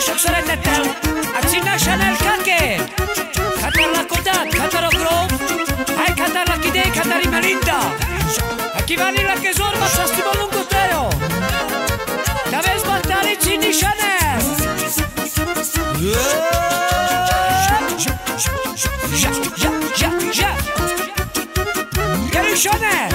sok szeretettel a Cinna Chanel Kake, Katar Lakodat, Katar Ogrom, hai Katar Lakide, Katari Melinda, aquí vani la que zorba sastimo lungo teo, da vez battare Cinna Chanel. Ja, Gary Chanel.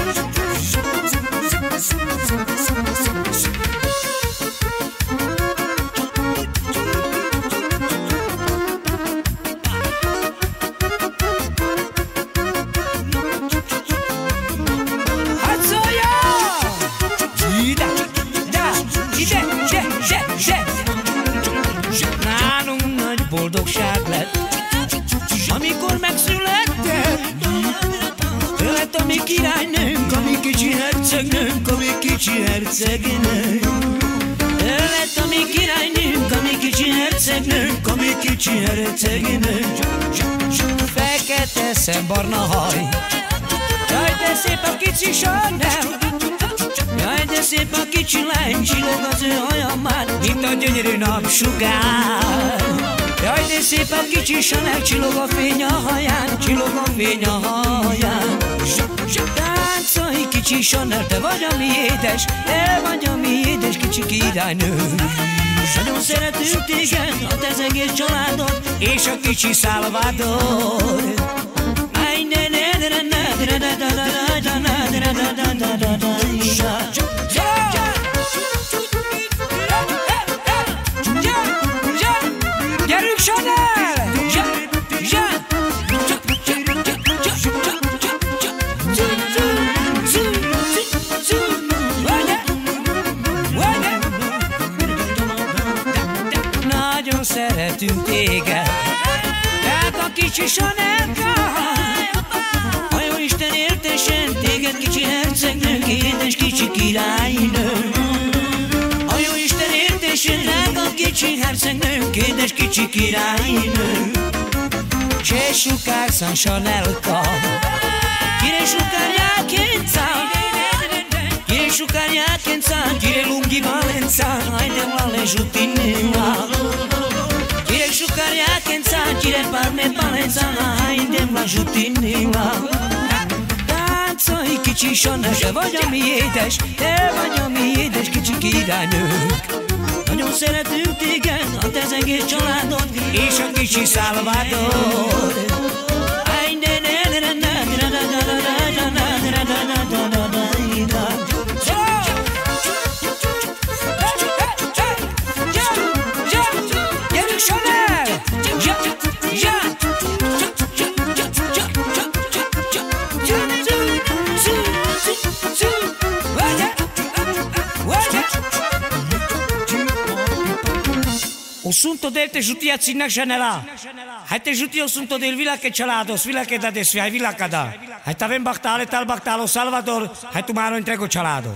Nálunk nagy boldogság lett, amikor megszületett. Ő lett a mi királynőnk, a mi kicsi hercegnőnk, a mi kicsi hercegnőnk. Ő lett a mi királynőnk, a mi kicsi hercegnőnk, a mi kicsi hercegnőnk. Fekete szembarna haj, jaj de szép a kicsi Chanel. Jaj, de szép a kicsi lány, csillog az ő haja már, mint a gyönyörű napsugár. Jaj, de szép a kicsi Chanel, csillog a fény a haján, csillog a fény a haján. Táncolj kicsi Chanel, te vagy a mi édes, te vagy a mi édes kicsi királynő. Nagyon szeretünk téged, a te egész családod, és a kicsi Salvador. Gyerünk Chanel! Nagyon szeretünk téged, tehát a kicsi Chanelka. A jóisten éltessen téged, kicsi hercegnőnk, édes kicsi királynő. A jóisten éltessen drága kicsi hercegnőnk, édes kicsi királynő. C'è sciucarsan Chanelka, kire sciucariakenza, kire sciucariakenza, kire lunghi valenza, haide vale jutineva. Kire sciucariakenza, kire parme valenza, haide vale jutineva. Táncolj kicsi Chanel, te vagy a mi édes, te vagy a mi édes kicsi királynők. Nagyon szeretünk téged, a te egész családod, és a kicsi Salvador. Gyerünk Chanel! O sunto del te juti a Cinna Chanela. Hai te juti o sunto del vila che chalado, vila che da desfi, hai vila kada. Hai taven bachtale tal bachtalo Salvador, hai tu maro entrego chalado.